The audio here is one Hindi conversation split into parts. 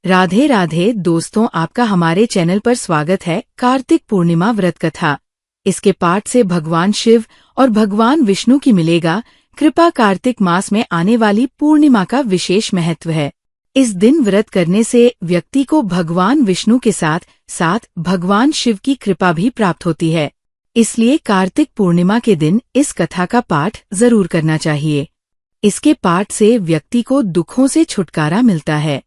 राधे राधे दोस्तों, आपका हमारे चैनल पर स्वागत है। कार्तिक पूर्णिमा व्रत कथा। इसके पाठ से भगवान शिव और भगवान विष्णु की मिलेगा कृपा। कार्तिक मास में आने वाली पूर्णिमा का विशेष महत्व है। इस दिन व्रत करने से व्यक्ति को भगवान विष्णु के साथ साथ भगवान शिव की कृपा भी प्राप्त होती है। इसलिए कार्तिक पूर्णिमा के दिन इस कथा का पाठ जरूर करना चाहिए। इसके पाठ से व्यक्ति को दुखों से छुटकारा मिलता है।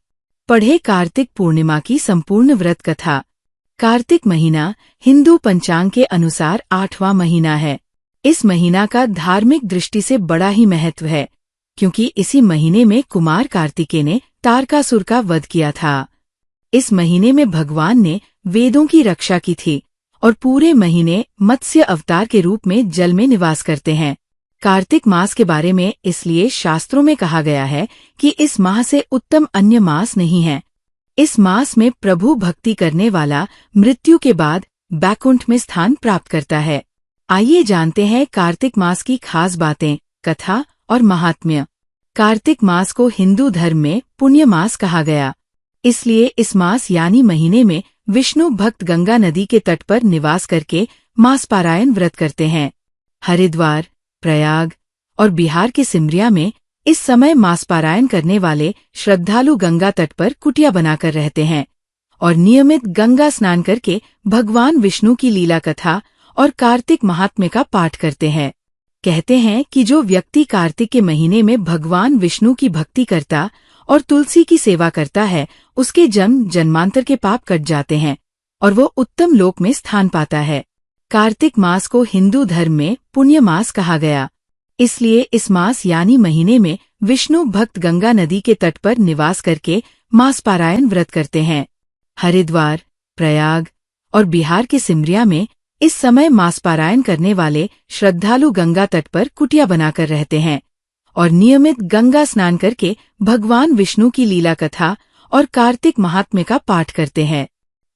पढ़े कार्तिक पूर्णिमा की संपूर्ण व्रत कथा। कार्तिक महीना हिंदू पंचांग के अनुसार 8वां महीना है। इस महीना का धार्मिक दृष्टि से बड़ा ही महत्व है, क्योंकि इसी महीने में कुमार कार्तिकेय ने तारकासुर का वध किया था। इस महीने में भगवान ने वेदों की रक्षा की थी और पूरे महीने मत्स्य अवतार के रूप में जल में निवास करते हैं। कार्तिक मास के बारे में इसलिए शास्त्रों में कहा गया है कि इस माह से उत्तम अन्य मास नहीं है। इस मास में प्रभु भक्ति करने वाला मृत्यु के बाद बैकुंठ में स्थान प्राप्त करता है। आइए जानते हैं कार्तिक मास की खास बातें, कथा और महात्म्य। कार्तिक मास को हिंदू धर्म में पुण्य मास कहा गया। इसलिए इस मास यानी महीने में विष्णु भक्त गंगा नदी के तट पर निवास करके मास पारायण व्रत करते हैं। हरिद्वार, प्रयाग और बिहार के सिमरिया में इस समय मास पारायण करने वाले श्रद्धालु गंगा तट पर कुटिया बनाकर रहते हैं और नियमित गंगा स्नान करके भगवान विष्णु की लीला कथा और कार्तिक महात्म्य का पाठ करते हैं। कहते हैं कि जो व्यक्ति कार्तिक के महीने में भगवान विष्णु की भक्ति करता और तुलसी की सेवा करता है, उसके जन्म जन्मांतर के पाप कट जाते हैं और वो उत्तम लोक में स्थान पाता है। कार्तिक मास को हिंदू धर्म में पुण्य मास कहा गया। इसलिए इस मास यानी महीने में विष्णु भक्त गंगा नदी के तट पर निवास करके मास पारायण व्रत करते हैं। हरिद्वार, प्रयाग और बिहार के सिमरिया में इस समय मास पारायण करने वाले श्रद्धालु गंगा तट पर कुटिया बनाकर रहते हैं और नियमित गंगा स्नान करके भगवान विष्णु की लीला कथा और कार्तिक महात्म्य का पाठ करते हैं।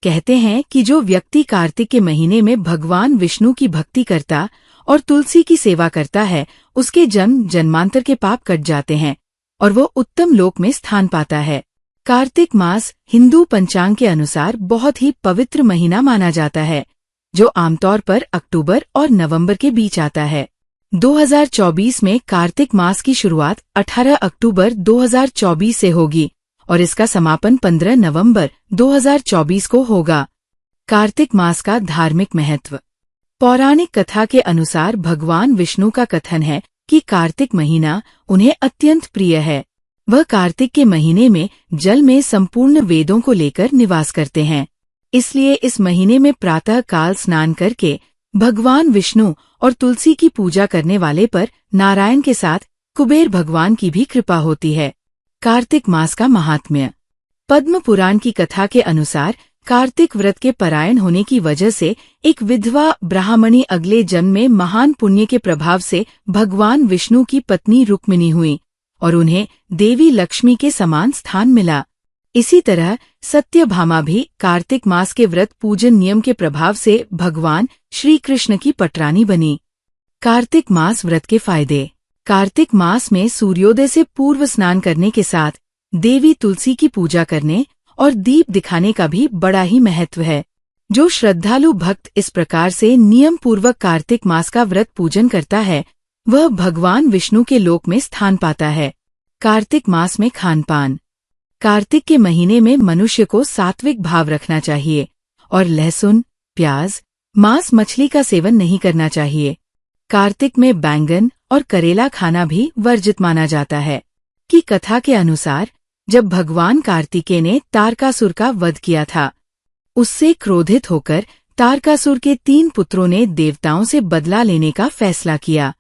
कहते हैं कि जो व्यक्ति कार्तिक के महीने में भगवान विष्णु की भक्ति करता और तुलसी की सेवा करता है, उसके जन्म जन्मांतर के पाप कट जाते हैं और वो उत्तम लोक में स्थान पाता है। कार्तिक मास हिंदू पंचांग के अनुसार बहुत ही पवित्र महीना माना जाता है, जो आमतौर पर अक्टूबर और नवंबर के बीच आता है। 2024 में कार्तिक मास की शुरुआत 18 अक्टूबर 2024 से होगी और इसका समापन 15 नवंबर 2024 को होगा। कार्तिक मास का धार्मिक महत्व। पौराणिक कथा के अनुसार भगवान विष्णु का कथन है कि कार्तिक महीना उन्हें अत्यंत प्रिय है। वह कार्तिक के महीने में जल में संपूर्ण वेदों को लेकर निवास करते हैं। इसलिए इस महीने में प्रातः काल स्नान करके भगवान विष्णु और तुलसी की पूजा करने वाले पर नारायण के साथ कुबेर भगवान की भी कृपा होती है। कार्तिक मास का महात्म्य। पद्म पुराण की कथा के अनुसार कार्तिक व्रत के परायण होने की वजह से एक विधवा ब्राह्मणी अगले जन्म में महान पुण्य के प्रभाव से भगवान विष्णु की पत्नी रुक्मिणी हुई और उन्हें देवी लक्ष्मी के समान स्थान मिला। इसी तरह सत्यभामा भी कार्तिक मास के व्रत पूजन नियम के प्रभाव से भगवान श्री कृष्ण की पटरानी बनी। कार्तिक मास व्रत के फायदे। कार्तिक मास में सूर्योदय से पूर्व स्नान करने के साथ देवी तुलसी की पूजा करने और दीप दिखाने का भी बड़ा ही महत्व है। जो श्रद्धालु भक्त इस प्रकार से नियम पूर्वक कार्तिक मास का व्रत पूजन करता है, वह भगवान विष्णु के लोक में स्थान पाता है। कार्तिक मास में खान पान। कार्तिक के महीने में मनुष्य को सात्विक भाव रखना चाहिए और लहसुन, प्याज, मांस, मछली का सेवन नहीं करना चाहिए। कार्तिक में बैंगन और करेला खाना भी वर्जित माना जाता है। की कथा के अनुसार जब भगवान कार्तिकेय ने तारकासुर का वध किया था, उससे क्रोधित होकर तारकासुर के 3 पुत्रों ने देवताओं से बदला लेने का फैसला किया।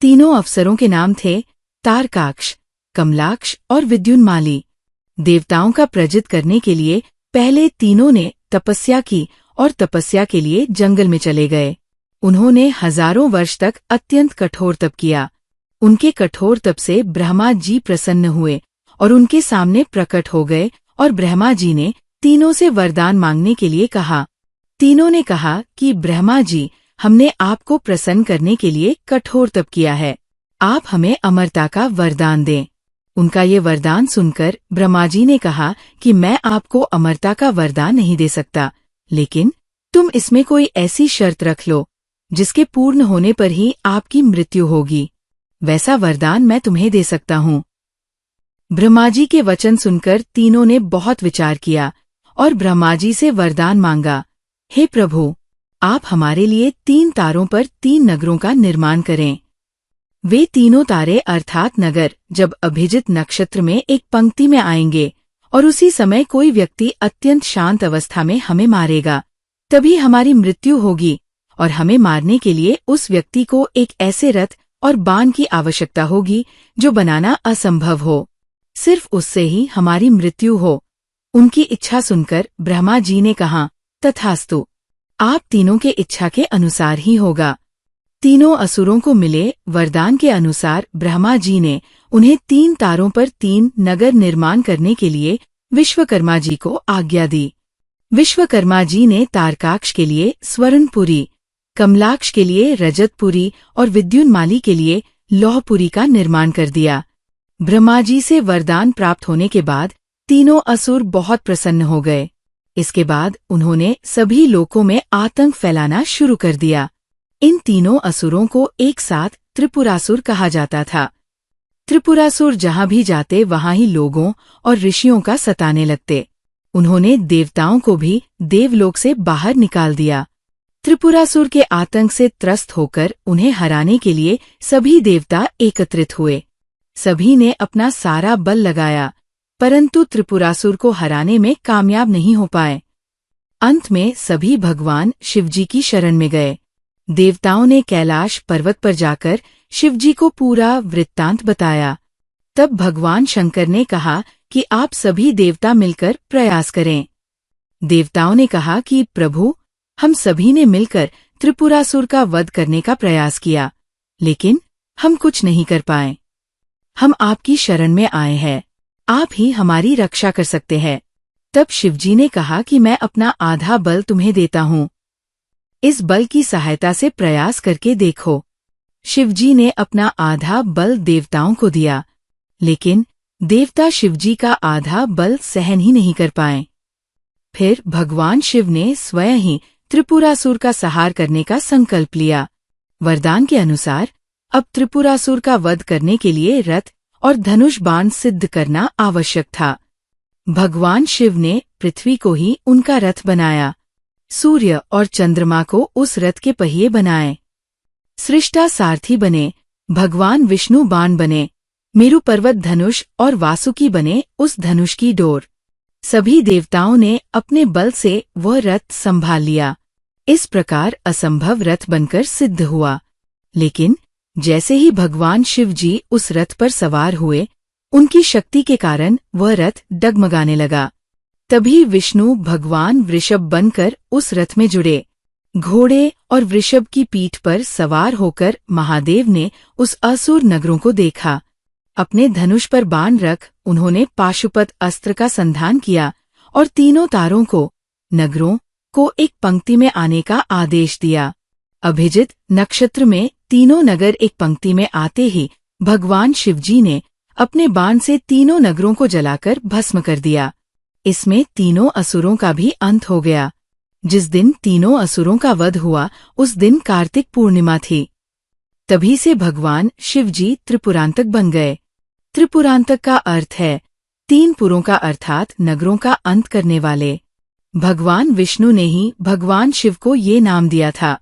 तीनों अफसरों के नाम थे तारकाक्ष, कमलाक्ष और विद्युन्माली। देवताओं का प्रजित करने के लिए पहले तीनों ने तपस्या की और तपस्या के लिए जंगल में चले गए। उन्होंने हजारों वर्ष तक अत्यंत कठोर तप किया। उनके कठोर तप से ब्रह्मा जी प्रसन्न हुए और उनके सामने प्रकट हो गए और ब्रह्मा जी ने तीनों से वरदान मांगने के लिए कहा। तीनों ने कहा कि ब्रह्मा जी, हमने आपको प्रसन्न करने के लिए कठोर तप किया है, आप हमें अमरता का वरदान दें। उनका ये वरदान सुनकर ब्रह्मा जी ने कहा कि मैं आपको अमरता का वरदान नहीं दे सकता, लेकिन तुम इसमें कोई ऐसी शर्त रख लो जिसके पूर्ण होने पर ही आपकी मृत्यु होगी। वैसा वरदान मैं तुम्हें दे सकता हूँ। ब्रह्मा जी के वचन सुनकर तीनों ने बहुत विचार किया और ब्रह्मा जी से वरदान मांगा, हे प्रभु, आप हमारे लिए 3 तारों पर 3 नगरों का निर्माण करें। वे तीनों तारे अर्थात नगर जब अभिजित नक्षत्र में एक पंक्ति में आएंगे और उसी समय कोई व्यक्ति अत्यंत शांत अवस्था में हमें मारेगा, तभी हमारी मृत्यु होगी और हमें मारने के लिए उस व्यक्ति को एक ऐसे रथ और बाण की आवश्यकता होगी जो बनाना असंभव हो, सिर्फ उससे ही हमारी मृत्यु हो। उनकी इच्छा सुनकर ब्रह्मा जी ने कहा, तथास्तु, आप तीनों के इच्छा के अनुसार ही होगा। तीनों असुरों को मिले वरदान के अनुसार ब्रह्मा जी ने उन्हें 3 तारों पर 3 नगर निर्माण करने के लिए विश्वकर्मा जी को आज्ञा दी। विश्वकर्मा जी ने तारकाक्ष के लिए स्वर्णपुरी, कमलाक्ष के लिए रजतपुरी और विद्युन्माली के लिए लौहपुरी का निर्माण कर दिया। ब्रह्मा जी से वरदान प्राप्त होने के बाद तीनों असुर बहुत प्रसन्न हो गए। इसके बाद उन्होंने सभी लोकों में आतंक फैलाना शुरू कर दिया। इन तीनों असुरों को एक साथ त्रिपुरासुर कहा जाता था। त्रिपुरासुर जहां भी जाते वहां ही लोगों और ऋषियों का सताने लगते। उन्होंने देवताओं को भी देवलोक से बाहर निकाल दिया। त्रिपुरासुर के आतंक से त्रस्त होकर उन्हें हराने के लिए सभी देवता एकत्रित हुए। सभी ने अपना सारा बल लगाया, परंतु त्रिपुरासुर को हराने में कामयाब नहीं हो पाए। अंत में सभी भगवान शिवजी की शरण में गए। देवताओं ने कैलाश पर्वत पर जाकर शिवजी को पूरा वृत्तांत बताया। तब भगवान शंकर ने कहा कि आप सभी देवता मिलकर प्रयास करें। देवताओं ने कहा कि प्रभु, हम सभी ने मिलकर त्रिपुरासुर का वध करने का प्रयास किया, लेकिन हम कुछ नहीं कर पाए। हम आपकी शरण में आए हैं, आप ही हमारी रक्षा कर सकते हैं। तब शिवजी ने कहा कि मैं अपना आधा बल तुम्हें देता हूँ, इस बल की सहायता से प्रयास करके देखो। शिवजी ने अपना आधा बल देवताओं को दिया, लेकिन देवता शिवजी का आधा बल सहन ही नहीं कर पाए। फिर भगवान शिव ने स्वयं ही त्रिपुरासुर का संहार करने का संकल्प लिया। वरदान के अनुसार अब त्रिपुरासुर का वध करने के लिए रथ और धनुष बाण सिद्ध करना आवश्यक था। भगवान शिव ने पृथ्वी को ही उनका रथ बनाया, सूर्य और चंद्रमा को उस रथ के पहिए बनाए। सृष्टा सारथी बने, भगवान विष्णु बाण बने, मेरु पर्वत धनुष और वासुकी बने उस धनुष की डोर। सभी देवताओं ने अपने बल से वह रथ संभाल लिया। इस प्रकार असंभव रथ बनकर सिद्ध हुआ। लेकिन जैसे ही भगवान शिव जी उस रथ पर सवार हुए, उनकी शक्ति के कारण वह रथ डगमगाने लगा। तभी विष्णु भगवान वृषभ बनकर उस रथ में जुड़े। घोड़े और वृषभ की पीठ पर सवार होकर महादेव ने उस असुर नगरों को देखा। अपने धनुष पर बाण रख उन्होंने पाशुपत अस्त्र का संधान किया और तीनों तारों को, नगरों को एक पंक्ति में आने का आदेश दिया। अभिजित नक्षत्र में तीनों नगर एक पंक्ति में आते ही भगवान शिवजी ने अपने बाण से तीनों नगरों को जलाकर भस्म कर दिया। इसमें तीनों असुरों का भी अंत हो गया। जिस दिन तीनों असुरों का वध हुआ उस दिन कार्तिक पूर्णिमा थी। तभी से भगवान शिवजी त्रिपुरांतक बन गए। त्रिपुरांतक का अर्थ है 3 पुरों का अर्थात नगरों का अंत करने वाले। भगवान विष्णु ने ही भगवान शिव को ये नाम दिया था।